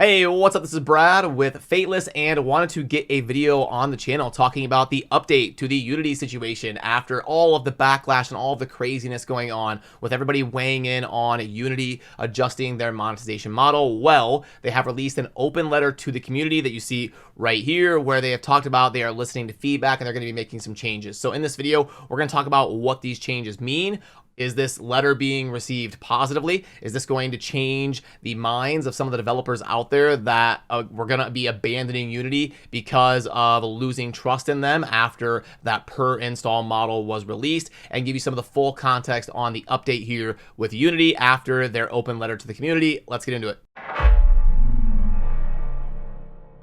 Hey, what's up? This is Brad with Fateless and wanted to get a video on the channel talking about the update to the Unity situation after all of the backlash and all of the craziness going on with everybody weighing in on Unity adjusting their monetization model. Well, they have released an open letter to the community that you see right here where they have talked about they are listening to feedback and they're going to be making some changes. So in this video, we're going to talk about what these changes mean. Is this letter being received positively? Is this going to change the minds of some of the developers out there that we're going to be abandoning Unity because of losing trust in them after that per install model was released, and give you some of the full context on the update here with Unity after their open letter to the community. Let's get into it.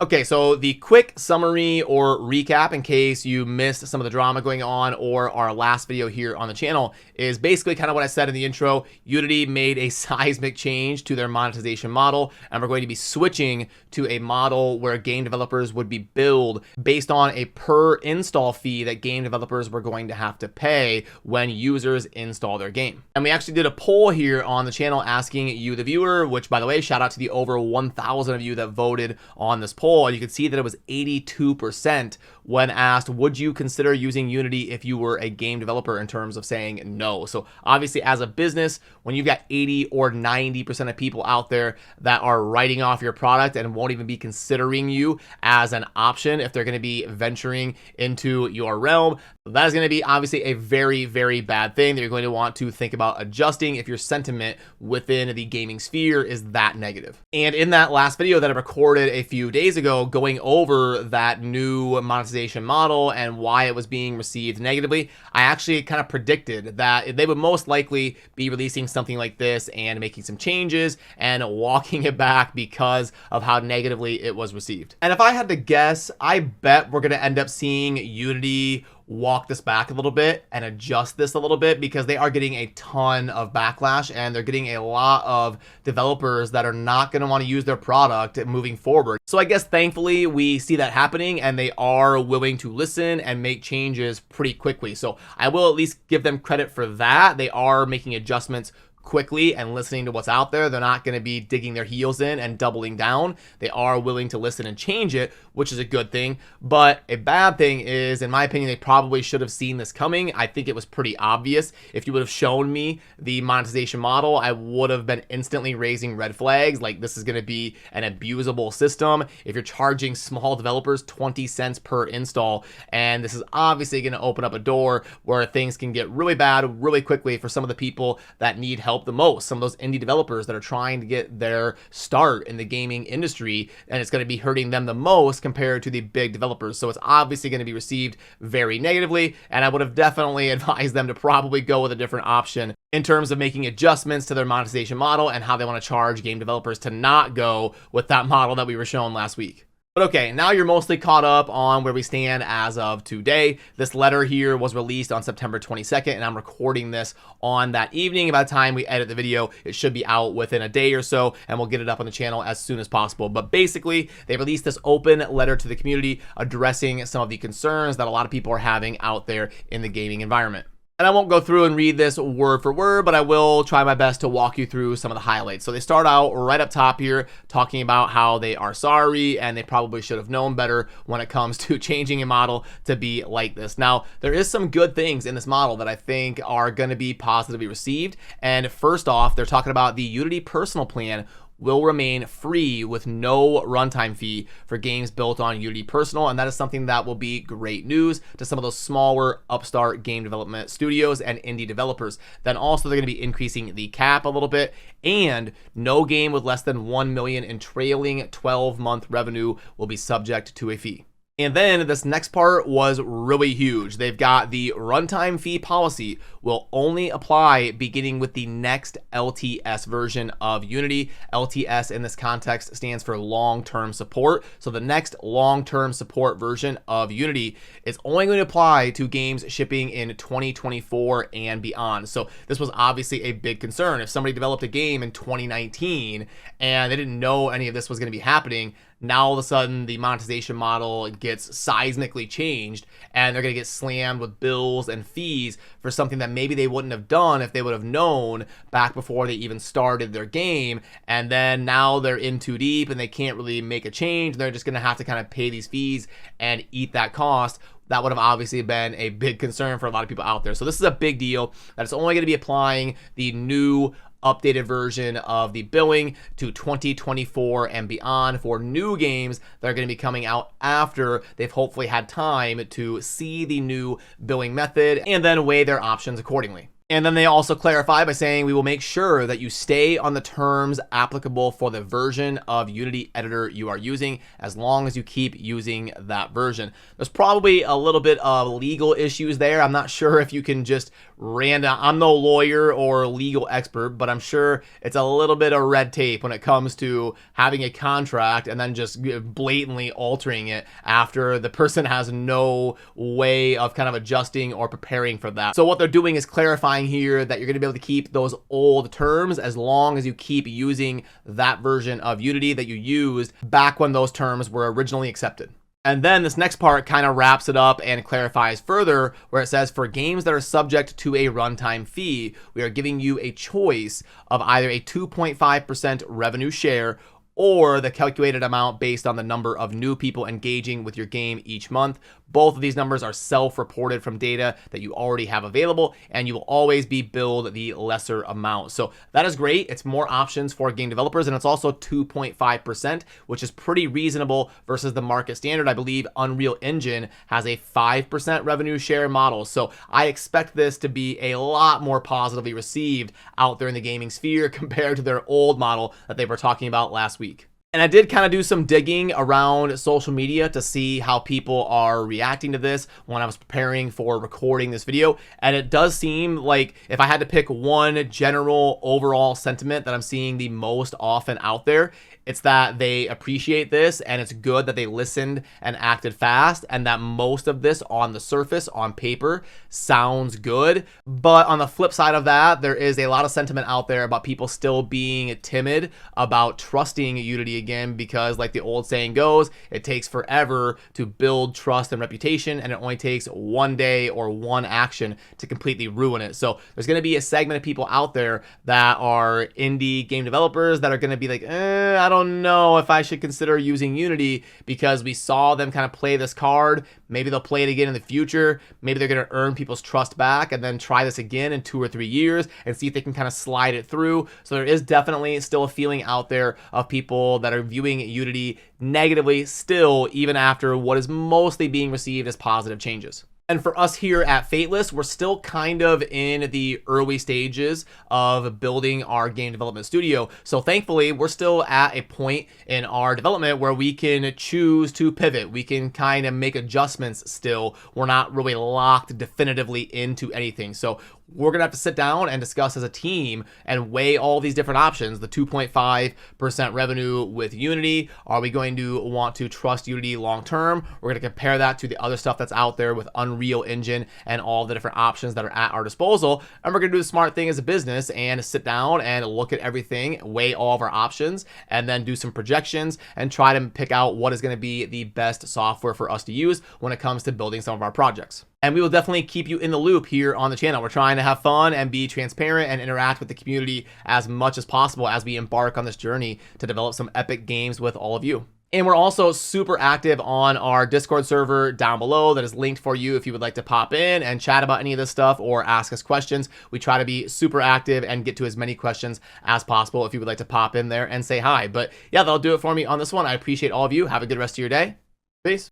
Okay, so the quick summary or recap in case you missed some of the drama going on or our last video here on the channel is basically kind of what I said in the intro. Unity made a seismic change to their monetization model, and we're going to be switching to a model where game developers would be billed based on a per install fee that game developers were going to have to pay when users install their game. And we actually did a poll here on the channel asking you, the viewer, which by the way, shout out to the over 1,000 of you that voted on this poll. And you can see that it was 82% when asked, would you consider using Unity if you were a game developer, in terms of saying no. So obviously as a business, when you've got 80 or 90% of people out there that are writing off your product and won't even be considering you as an option if they're going to be venturing into your realm, that is going to be obviously a very, very bad thing that you're going to want to think about adjusting if your sentiment within the gaming sphere is that negative. And in that last video that I recorded a few days ago, going over that new monetization model and why it was being received negatively, I actually kind of predicted that they would most likely be releasing something like this and making some changes and walking it back because of how negatively it was received. And if I had to guess, I bet we're going to end up seeing Unity walk this back a little bit and adjust this a little bit, because they are getting a ton of backlash and they're getting a lot of developers that are not going to want to use their product moving forward. So I guess thankfully we see that happening and they are willing to listen and make changes pretty quickly. So I will at least give them credit for that. They are making adjustments quickly and listening to what's out there. They're not going to be digging their heels in and doubling down. They are willing to listen and change it, which is a good thing. But a bad thing is, in my opinion, they probably should have seen this coming. I think it was pretty obvious. If you would have shown me the monetization model, I would have been instantly raising red flags. Like, this is going to be an abusable system. If you're charging small developers 20 cents per install, and this is obviously going to open up a door where things can get really bad really quickly for some of the people that need help the most, some of those indie developers that are trying to get their start in the gaming industry, and it's going to be hurting them the most compared to the big developers. So it's obviously going to be received very negatively, and I would have definitely advised them to probably go with a different option in terms of making adjustments to their monetization model and how they want to charge game developers, to not go with that model that we were shown last week. But okay, now you're mostly caught up on where we stand as of today. This letter here was released on September 22nd, and I'm recording this on that evening. By the time we edit the video, it should be out within a day or so, and we'll get it up on the channel as soon as possible. But basically, they released this open letter to the community addressing some of the concerns that a lot of people are having out there in the gaming environment. And I won't go through and read this word for word, but I will try my best to walk you through some of the highlights. So they start out right up top here talking about how they are sorry and they probably should have known better when it comes to changing a model to be like this. Now, there is some good things in this model that I think are going to be positively received. And first off, they're talking about the Unity Personal Plan will remain free with no runtime fee for games built on Unity Personal, and that is something that will be great news to some of those smaller upstart game development studios and indie developers. Then also they're going to be increasing the cap a little bit, and no game with less than 1 million in trailing 12-month revenue will be subject to a fee. And then this next part was really huge. They've got the runtime fee policy will only apply beginning with the next LTS version of Unity. LTS in this context stands for long-term support. So the next long-term support version of Unity is only going to apply to games shipping in 2024 and beyond. So this was obviously a big concern. If somebody developed a game in 2019 and they didn't know any of this was going to be happening, now all of a sudden the monetization model gets seismically changed, and they're going to get slammed with bills and fees for something that maybe they wouldn't have done if they would have known back before they even started their game. And then now they're in too deep and they can't really make a change. They're just going to have to kind of pay these fees and eat that cost. That would have obviously been a big concern for a lot of people out there. So this is a big deal that it's only going to be applying the new updated version of the billing to 2024 and beyond for new games that are going to be coming out after they've hopefully had time to see the new billing method and then weigh their options accordingly. And then they also clarify by saying, we will make sure that you stay on the terms applicable for the version of Unity editor you are using as long as you keep using that version. There's probably a little bit of legal issues there. I'm not sure if you can just I'm no lawyer or legal expert, but I'm sure it's a little bit of red tape when it comes to having a contract and then just blatantly altering it after the person has no way of kind of adjusting or preparing for that. So what they're doing is clarifying here that you're going to be able to keep those old terms as long as you keep using that version of Unity that you used back when those terms were originally accepted. And then this next part kind of wraps it up and clarifies further where it says, for games that are subject to a runtime fee, we are giving you a choice of either a 2.5% revenue share or the calculated amount based on the number of new people engaging with your game each month. Both of these numbers are self-reported from data that you already have available, and you will always be billed the lesser amount. So that is great. It's more options for game developers, and it's also 2.5%, which is pretty reasonable versus the market standard. I believe Unreal Engine has a 5% revenue share model. So I expect this to be a lot more positively received out there in the gaming sphere compared to their old model that they were talking about last week. And I did kind of do some digging around social media to see how people are reacting to this when I was preparing for recording this video. And it does seem like if I had to pick one general overall sentiment that I'm seeing the most often out there, it's that they appreciate this and it's good that they listened and acted fast, and that most of this on the surface, on paper, sounds good. But on the flip side of that, there is a lot of sentiment out there about people still being timid about trusting Unity again, because like the old saying goes, it takes forever to build trust and reputation, and it only takes one day or one action to completely ruin it. So there's going to be a segment of people out there that are indie game developers that are going to be like, I don't know if I should consider using Unity because we saw them kind of play this card. Maybe they'll play it again in the future. Maybe they're going to earn people's trust back and then try this again in 2 or 3 years and see if they can kind of slide it through. So there is definitely still a feeling out there of people that are viewing Unity negatively still, even after what is mostly being received as positive changes. And for us here at Fateless, we're still kind of in the early stages of building our game development studio. So thankfully, we're still at a point in our development where we can choose to pivot. We can kind of make adjustments still. We're not really locked definitively into anything. So we're going to have to sit down and discuss as a team and weigh all these different options. The 2.5% revenue with Unity. Are we going to want to trust Unity long term? We're going to compare that to the other stuff that's out there with Unreal Engine and all the different options that are at our disposal. And we're going to do the smart thing as a business and sit down and look at everything, weigh all of our options, and then do some projections and try to pick out what is going to be the best software for us to use when it comes to building some of our projects. And we will definitely keep you in the loop here on the channel. We're trying to have fun and be transparent and interact with the community as much as possible as we embark on this journey to develop some epic games with all of you. And we're also super active on our Discord server down below that is linked for you if you would like to pop in and chat about any of this stuff or ask us questions. We try to be super active and get to as many questions as possible if you would like to pop in there and say hi. But yeah, that'll do it for me on this one. I appreciate all of you. Have a good rest of your day. Peace.